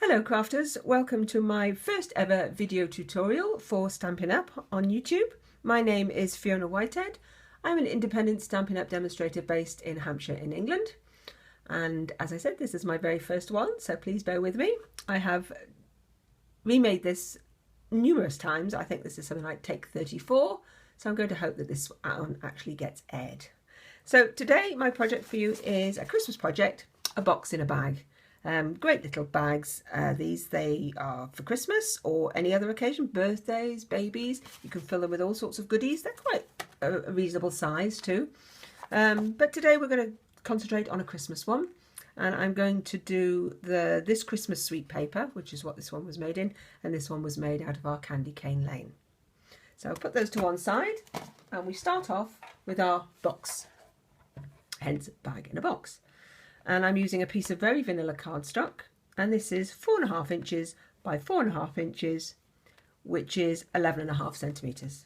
Hello crafters, welcome to my first ever video tutorial for Stampin' Up on YouTube. My name is Fiona Whitehead. I'm an independent Stampin' Up demonstrator based in Hampshire in England. And as I said, this is my very first one, so please bear with me. I have remade this numerous times. I think this is something like take 34, so I'm going to hope that this one actually gets aired. So today my project for you is a Christmas project, a box in a bag. Great little bags. They are for Christmas or any other occasion, birthdays, babies. You can fill them with all sorts of goodies. They're quite a reasonable size too. But today we're going to concentrate on a Christmas one. And I'm going to do this Christmas sweet paper, which is what this one was made in. And this one was made out of our Candy Cane Lane. So I'll put those to one side. And we start off with our box. Hence, bag in a box. And I'm using a piece of very vanilla cardstock, and this is 4.5 inches by 4.5 inches, which is 11.5 centimetres.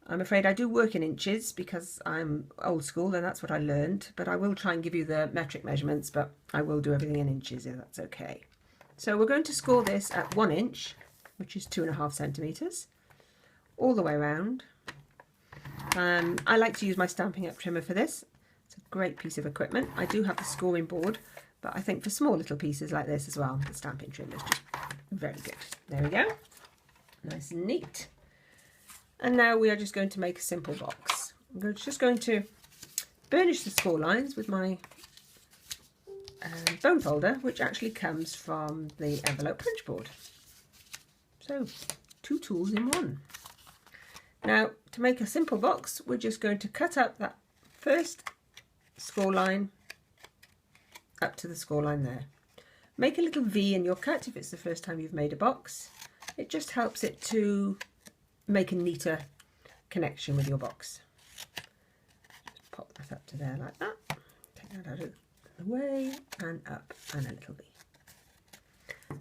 I'm afraid I do work in inches because I'm old school and that's what I learned, but I will try and give you the metric measurements, but I will do everything in inches if that's okay. So we're going to score this at 1 inch, which is 2.5 centimetres, all the way around. I like to use my Stampin' Up trimmer for this. It's a great piece of equipment. I do have the scoring board, but I think for small little pieces like this as well, the stamping trimmer is just very good. There we go. Nice and neat. And now we are just going to make a simple box. I'm just going to burnish the score lines with my bone folder, which actually comes from the envelope punch board. So, 2 tools in one. Now, to make a simple box, we're just going to cut up that first score line up to the score line there. Make a little V in your cut if it's the first time you've made a box. It just helps it to make a neater connection with your box. Just pop that up to there like that. Take that out of the way and up and a little V.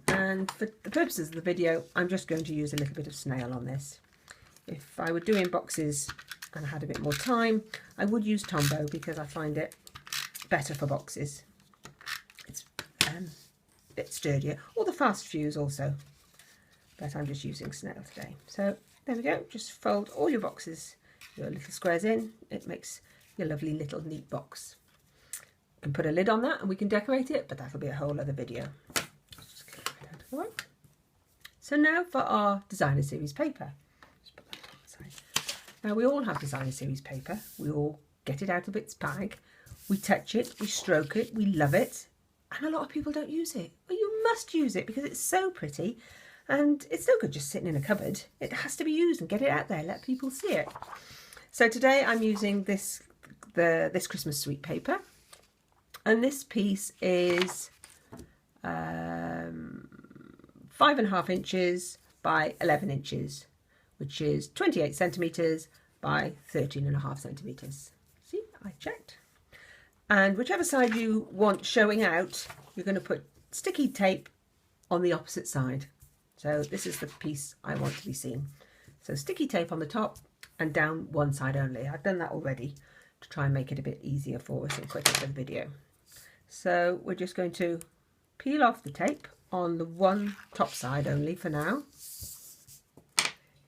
And for the purposes of the video, I'm just going to use a little bit of snail on this. If I were doing boxes and I had a bit more time, I would use Tombow because I find it better for boxes. It's a bit sturdier, or the Fast Fuse also, but I'm just using snail today. So there we go, just fold all your boxes, your little squares in. It makes your lovely little neat box. You can put a lid on that and we can decorate it, but that'll be a whole other video. Just get that out of the way. So now for our designer series paper. Now we all have designer series paper, we all get it out of its bag, we touch it, we stroke it, we love it, and a lot of people don't use it. Well, you must use it because it's so pretty and it's no good just sitting in a cupboard. It has to be used and get it out there, let people see it. So today I'm using this Christmas sweet paper, and this piece is 5.5 inches by 11 inches. Which is 28 centimetres by 13.5 centimetres. See, I checked. And whichever side you want showing out, you're going to put sticky tape on the opposite side. So this is the piece I want to be seen. So sticky tape on the top and down one side only. I've done that already to try and make it a bit easier for us and quicker for the video. So we're just going to peel off the tape on the one top side only for now.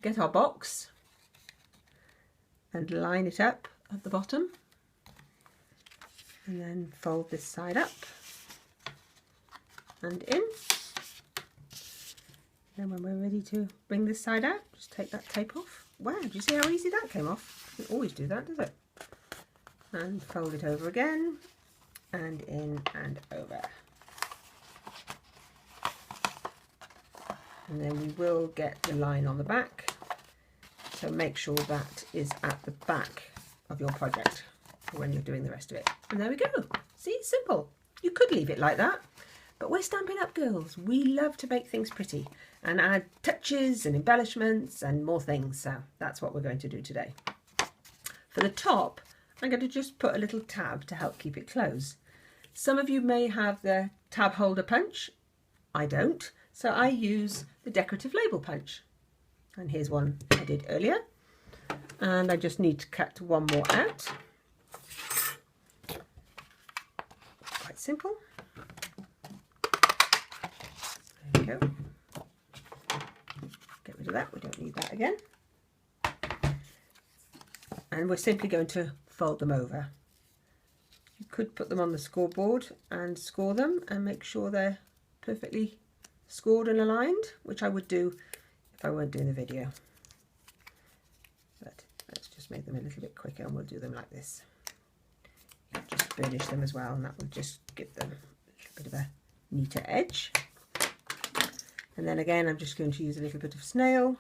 Get our box and line it up at the bottom, and then fold this side up and in. Then when we're ready to bring this side out, just take that tape off. Wow, do you see how easy that came off? Doesn't always do that, does it? And fold it over again, and in and over. And then we will get the line on the back. So make sure that is at the back of your project when you're doing the rest of it. And there we go. See, simple. You could leave it like that, but we're Stampin' Up girls. We love to make things pretty and add touches and embellishments and more things. So that's what we're going to do today. For the top, I'm going to just put a little tab to help keep it closed. Some of you may have the tab holder punch. I don't. So I use the decorative label punch. And here's one I did earlier. And I just need to cut one more out. Quite simple. we go. Get rid of that, we don't need that again. And we're simply going to fold them over. You could put them on the scoreboard and score them and make sure they're perfectly scored and aligned, which I would do if I weren't doing the video. But let's just make them a little bit quicker and we'll do them like this. You can just burnish them as well, and that will just give them a little bit of a neater edge. And then again, I'm just going to use a little bit of snail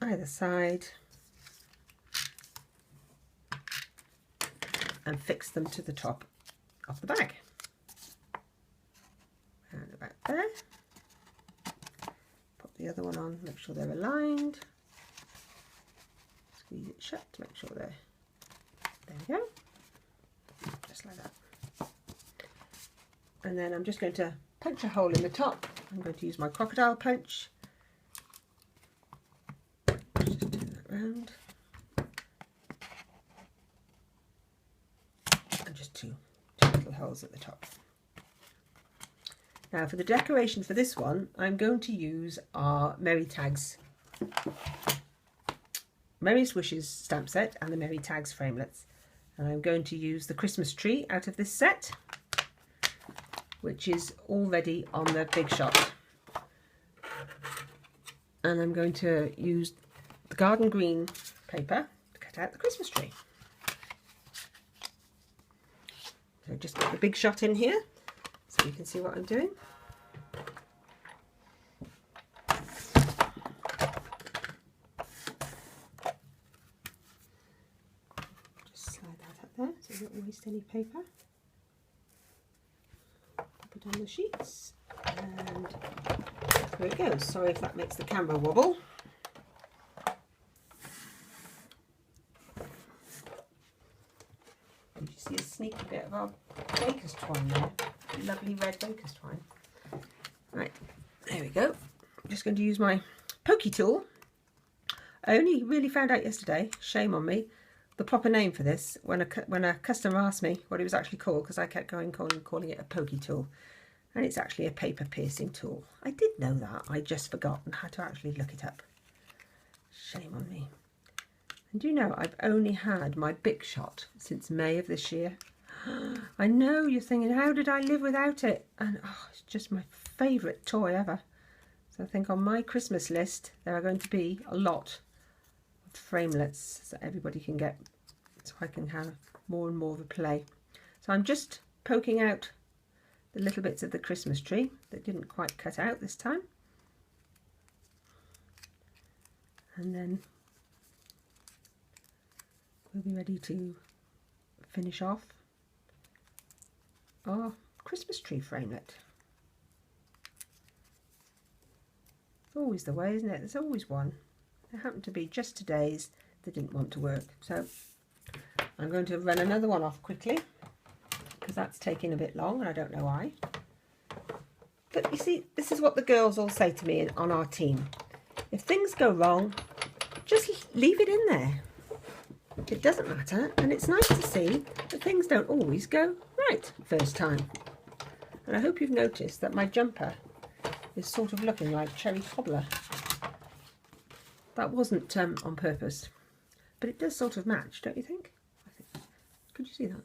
either side and fix them to the top of the bag. And about there. Pop the other one on, make sure they're aligned. Squeeze it shut to make sure they're, there we go, just like that. And then I'm just going to punch a hole in the top. I'm going to use my crocodile punch. Just turn that round. And just two little holes at the top. Now for the decoration for this one, I'm going to use our Merry Tags, Merry's Wishes stamp set and the Merry Tags framelets. And I'm going to use the Christmas tree out of this set, which is already on the Big Shot. And I'm going to use the garden green paper to cut out the Christmas tree. So just get the Big Shot in here so you can see what I'm doing. Just slide that up there so you don't waste any paper. Pop it on the sheets and there it goes. Sorry if that makes the camera wobble. Did you see a sneaky bit of our baker's twine there? Lovely red baker's twine. Right, there we go. I'm just going to use my pokey tool. I only really found out yesterday, shame on me, the proper name for this when a customer asked me what it was actually called, because I kept calling it a pokey tool, and it's actually a paper piercing tool. I did know that, I just forgot and had to actually look it up. Shame on me. And you know, I've only had my Big Shot since May of this year. I know you're thinking, how did I live without it? And oh, it's just my favourite toy ever. So I think on my Christmas list there are going to be a lot of framelets so everybody can get, so I can have more and more of a play. So I'm just poking out the little bits of the Christmas tree that didn't quite cut out this time. And then we'll be ready to finish off our Christmas tree framelit. It's always the way, isn't it? There's always one. There happened to be just today's that didn't want to work. So I'm going to run another one off quickly because that's taking a bit long and I don't know why. But you see, this is what the girls all say to me on our team. If things go wrong, just leave it in there. It doesn't matter, and it's nice to see that things don't always go right first time. And I hope you've noticed that my jumper is sort of looking like Cherry Cobbler. That wasn't on purpose, but it does sort of match, don't you think? Could you see that?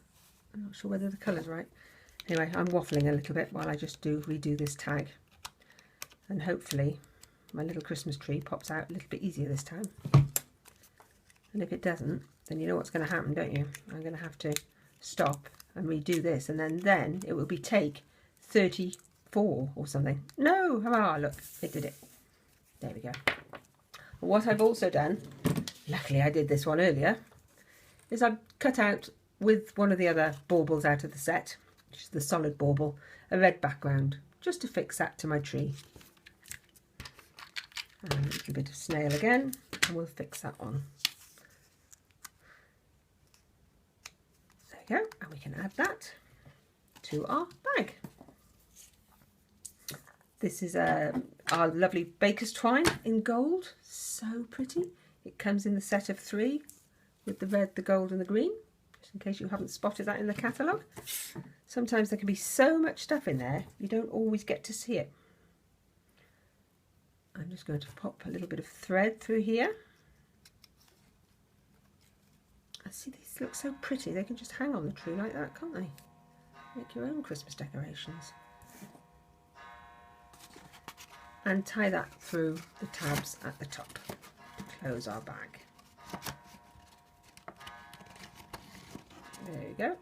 I'm not sure whether the colour's right. Anyway, I'm waffling a little bit while I just redo this tag, and hopefully my little Christmas tree pops out a little bit easier this time. And if it doesn't, then you know what's going to happen, don't you? I'm going to have to stop and redo this, and then it will be take 34 or something. No, look, it did it. There we go. What I've also done, luckily I did this one earlier, is I've cut out with one of the other baubles out of the set, which is the solid bauble, a red background, just to fix that to my tree. And a little bit of snail again, and we'll fix that on. There we go, and we can add that to our bag. This is our lovely baker's twine in gold, so pretty. It comes in the set of 3 with the red, the gold and the green, just in case you haven't spotted that in the catalogue. Sometimes there can be so much stuff in there, you don't always get to see it. I'm just going to pop a little bit of thread through here. I see these look so pretty, they can just hang on the tree like that, can't they? Make your own Christmas decorations. And tie that through the tabs at the top to close our bag. There you go.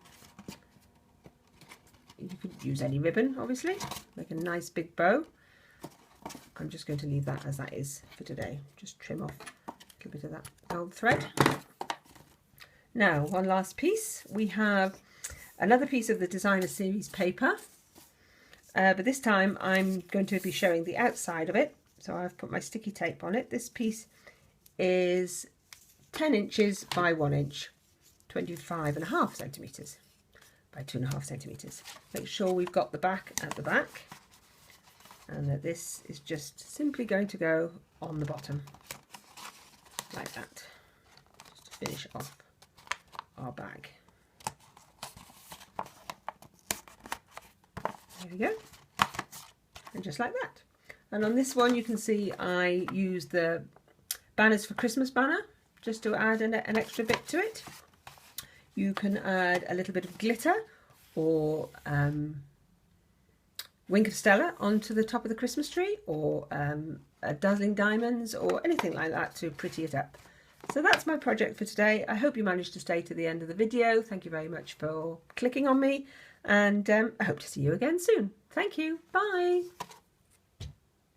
You could use any ribbon, obviously, make a nice big bow. I'm just going to leave that as that is for today. Just trim off a little bit of that old thread. Now, one last piece. We have another piece of the Designer Series paper, but this time I'm going to be showing the outside of it. So I've put my sticky tape on it. This piece is 10 inches by 1 inch, 25.5 centimetres by 2.5 centimetres. Make sure we've got the back at the back, and that this is just simply going to go on the bottom like that, just to finish off our bag. There we go, and just like that. And on this one you can see I use the Banners for Christmas banner just to add an extra bit to it. You can add a little bit of glitter or Wink of Stella onto the top of the Christmas tree, or dazzling diamonds or anything like that to pretty it up. So that's my project for today. I hope you managed to stay to the end of the video. Thank you very much for clicking on me, and I hope to see you again soon. Thank you. Bye.